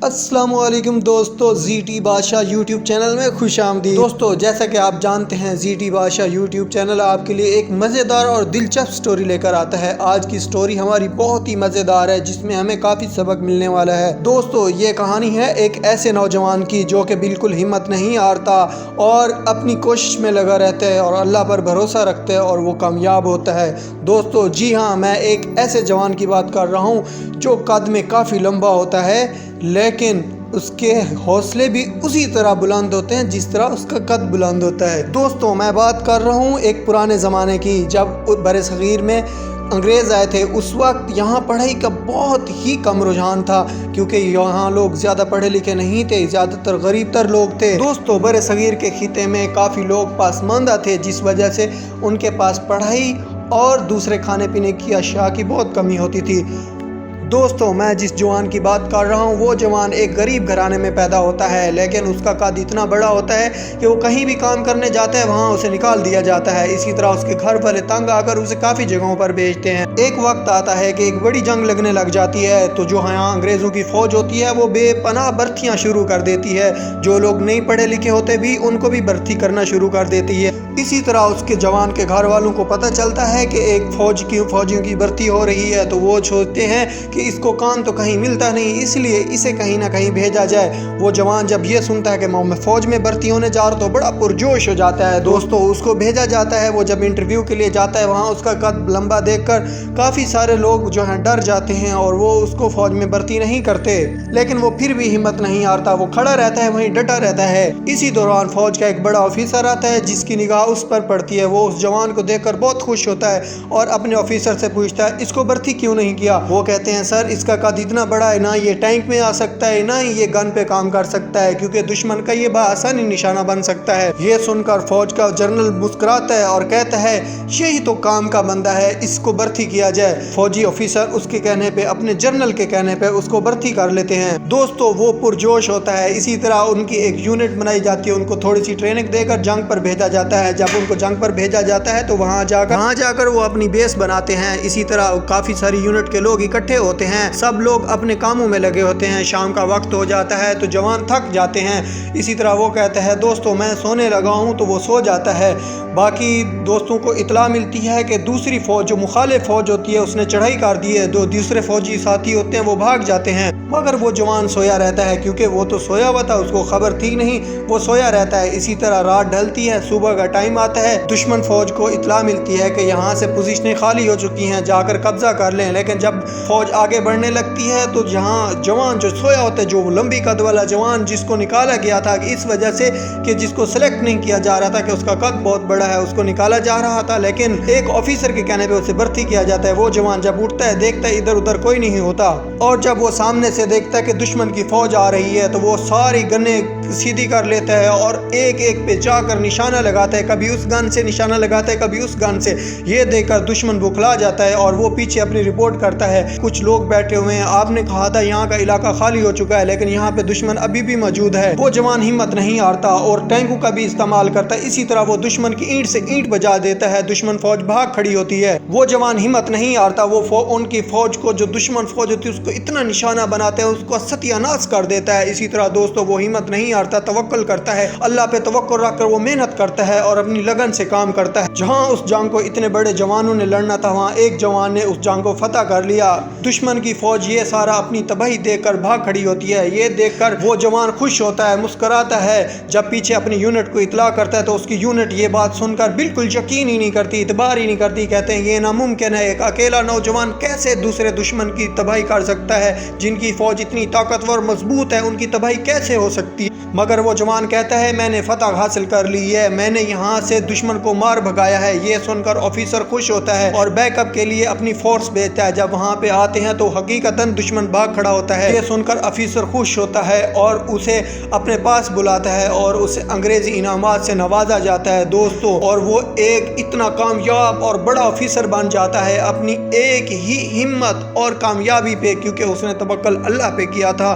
السلام علیکم دوستو، زی ٹی بادشاہ یوٹیوب چینل میں خوش آمدید۔ دوستو جیسا کہ آپ جانتے ہیں، زی ٹی بادشاہ یوٹیوب چینل آپ کے لیے ایک مزیدار اور دلچسپ سٹوری لے کر آتا ہے۔ آج کی سٹوری ہماری بہت ہی مزیدار ہے، جس میں ہمیں کافی سبق ملنے والا ہے۔ دوستو یہ کہانی ہے ایک ایسے نوجوان کی جو کہ بالکل ہمت نہیں ہارتا اور اپنی کوشش میں لگا رہتا ہے اور اللہ پر بھروسہ رکھتا ہے اور وہ کامیاب ہوتا ہے۔ دوستو جی ہاں، میں ایک ایسے جوان کی بات کر رہا ہوں جو قد میں کافی لمبا ہوتا ہے، لیکن اس کے حوصلے بھی اسی طرح بلند ہوتے ہیں جس طرح اس کا قد بلند ہوتا ہے۔ دوستو میں بات کر رہا ہوں ایک پرانے زمانے کی، جب بر صغیر میں انگریز آئے تھے۔ اس وقت یہاں پڑھائی کا بہت ہی کم رجحان تھا، کیونکہ یہاں لوگ زیادہ پڑھے لکھے نہیں تھے، زیادہ تر غریب تر لوگ تھے۔ دوستو بر صغیر کے خطے میں کافی لوگ پسماندہ تھے، جس وجہ سے ان کے پاس پڑھائی اور دوسرے کھانے پینے کی اشیاء کی بہت کمی ہوتی تھی۔ دوستو میں جس جوان کی بات کر رہا ہوں، وہ جوان ایک غریب گھرانے میں پیدا ہوتا ہے، لیکن اس کا قد اتنا بڑا ہوتا ہے کہ وہ کہیں بھی کام کرنے جاتا ہے وہاں اسے نکال دیا جاتا ہے۔ اسی طرح اس کے گھر والے تنگ آ کر اسے کافی جگہوں پر بھیجتے ہیں۔ ایک وقت آتا ہے کہ ایک بڑی جنگ لگنے لگ جاتی ہے، تو جو یہاں انگریزوں کی فوج ہوتی ہے وہ بے پناہ بھرتیاں شروع کر دیتی ہے۔ جو لوگ نہیں پڑھے لکھے ہوتے بھی ان کو بھی بھرتی کرنا شروع کر دیتی ہے۔ اسی طرح اس کے جوان کے گھر والوں کو پتہ چلتا ہے کہ ایک فوجیوں کی بھرتی ہو رہی ہے، تو وہ سوچتے ہیں کہ اس کو کام تو کہیں ملتا نہیں، اس لیے اسے کہیں نہ کہیں بھیجا جائے۔ وہ جوان جب یہ سنتا ہے کہ میں فوج میں بھرتی ہونے جا رہا ہوں تو بڑا پرجوش ہو جاتا ہے۔ دوستو اس کو بھیجا جاتا ہے، وہ جب انٹرویو کے لیے جاتا ہے وہاں اس کا قد لمبا دیکھ کر کافی سارے لوگ جو ہیں ڈر جاتے ہیں اور وہ اس کو فوج میں بھرتی نہیں کرتے، لیکن وہ پھر بھی ہمت نہیں ہارتا، وہ کھڑا رہتا ہے، وہیں ڈٹا رہتا ہے۔ اسی دوران فوج کا ایک بڑا آفیسر آتا ہے جس کی نگاہ اس پر پڑتی ہے۔ وہ اس جوان کو دیکھ کر بہت خوش ہوتا ہے اور اپنے آفیسر سے پوچھتا ہے اس کو بھرتی کیوں نہیں کیا۔ وہ کہتے ہیں سر اس کا قد اتنا بڑا ہے، نہ یہ ٹینک میں آ سکتا ہے، نہ ہی یہ گن پہ کام کر سکتا ہے، کیونکہ دشمن کا یہ بآسانی نشانہ بن سکتا ہے۔ یہ سن کر فوج کا جنرل مسکراتا ہے اور کہتا ہے یہی تو کام کا بندہ ہے، اس کو بھرتی کیا جائے۔ فوجی آفیسر اس کے کہنے پہ، اپنے جنرل کے کہنے پہ اس کو بھرتی کر لیتے ہیں۔ دوستو وہ پرجوش ہوتا ہے۔ اسی طرح ان کی ایک یونٹ بنائی جاتی ہے، ان کو تھوڑی سی ٹریننگ دے کر جنگ پر بھیجا جاتا ہے۔ جب ان کو جنگ پر بھیجا جاتا ہے تو وہاں جا کر وہ اپنی بیس بناتے ہیں۔ اسی طرح کافی ساری یونٹ کے لوگ اکٹھے ہوتے ہیں، سب لوگ اپنے کاموں میں لگے ہوتے ہیں۔ شام کا وقت ہو جاتا ہے تو جوان تھک جاتے ہیں۔ اسی طرح وہ کہتا ہے دوستو میں سونے لگا ہوں، تو وہ سو جاتا ہے۔ باقی دوستوں کو اطلاع ملتی ہے کہ دوسری فوج جو مخالف فوج ہوتی ہے اس نے چڑھائی کر دی ہے، دو دوسرے فوجی ساتھی ہوتے ہیں وہ بھاگ جاتے ہیں، مگر وہ جوان سویا رہتا ہے، کیونکہ وہ تو سویا ہوا تھا، اس کو خبر تھی نہیں، وہ سویا رہتا ہے۔ اسی طرح رات ڈھلتی ہے، صبح کا ٹائم آتا ہے، دشمن فوج کو اطلاع ملتی ہے کہ یہاں سے پوزیشنیں خالی ہو چکی ہیں، جا کر قبضہ کر لیں۔ لیکن جب فوج آگے بڑھنے لگتی ہے تو جہاں جوان جو سویا ہوتا ہے، جو لمبی قد والا جوان جس کو نکالا گیا تھا اس وجہ سے کہ جس کو سلیکٹ نہیں کیا جا رہا تھا کہ اس کا قد بہت بڑا ہے، اس کو نکالا جا رہا تھا، لیکن ایک آفیسر کے کہنے پہ اسے بھرتی کیا جاتا ہے۔ وہ جوان جب اٹھتا ہے دیکھتا ہے ادھر ادھر کوئی نہیں ہوتا، اور جب وہ سامنے سے دیکھتا ہے کہ دشمن کی فوج آ رہی ہے تو وہ ساری گنیں سیدھی کر لیتا ہے اور ایک ایک پہ جا کر نشانہ لگاتا ہے، کبھی اس گن سے نشانہ لگاتا ہے، کبھی اس گن سے۔ یہ دیکھ کر دشمن بکھلا جاتا ہے اور وہ پیچھے اپنی رپورٹ کرتا ہے کچھ لوگ بیٹھے ہوئے ہیں، آپ نے کہا تھا یہاں کا علاقہ خالی ہو چکا ہے، لیکن یہاں پہ دشمن ابھی بھی موجود ہے۔ وہ جوان ہمت نہیں ہارتا اور ٹینکوں کا بھی استعمال کرتا ہے۔ اسی طرح وہ دشمن کی اینٹ سے اینٹ بجا دیتا ہے، دشمن فوج بھاگ کھڑی ہوتی ہے۔ وہ جوان ہمت نہیں ہارتا، وہ ان کی فوج کو، جو دشمن فوج ہوتی ہے، اس کو اتنا نشانہ بناتے ہیں، اس کو ستیہ ناش کر دیتا ہے۔ اسی طرح دوستو وہ ہمت نہیں ہارتا، توکل کرتا ہے، اللہ پہ توکل رکھ کر وہ محنت کرتا ہے اور اپنی لگن سے کام کرتا ہے۔ جہاں اس جنگ کو اتنے بڑے جوانوں نے لڑنا تھا، وہاں ایک جوان نے اس جنگ کو فتح کر لیا۔ دشمن کی فوج یہ سارا اپنی تباہی دیکھ کر بھاگ کھڑی ہوتی ہے۔ یہ دیکھ کر وہ جوان خوش ہوتا ہے، مسکراتا ہے۔ جب پیچھے اپنی یونٹ کو اطلاع کرتا ہے تو اس کی یونٹ یہ بات سن کر بالکل یقین ہی نہیں کرتی، اعتبار ہی نہیں کرتی، کہتے ہیں یہ ناممکن ہے، ایک اکیلا نوجوان کیسے دوسرے دشمن کی تباہی کر سکتا ہے، جن کی فوج اتنی طاقتور مضبوط ہے ان کی تباہی کیسے ہو سکتی ہے۔ مگر وہ جوان کہتا ہے میں نے فتح حاصل کر لی ہے، میں نے یہاں سے دشمن کو مار بھگایا ہے۔ یہ سن کر آفیسر خوش ہوتا ہے اور بیک اپ کے لیے اپنی فورس بھیجتا ہے۔ جب وہاں پہ آتے ہیں تو حقیقتاً دشمن بھاگ کھڑا ہوتا ہے۔ یہ سن کر آفیسر خوش ہوتا ہے اور اسے اپنے پاس بلاتا ہے اور اسے انگریزی انعامات سے نوازا جاتا ہے دوستو، اور وہ ایک اتنا کامیاب اور بڑا آفیسر بن جاتا ہے اپنی ایک ہی ہمت اور کامیابی پہ، کیونکہ اس نے توکل اللہ پہ کیا تھا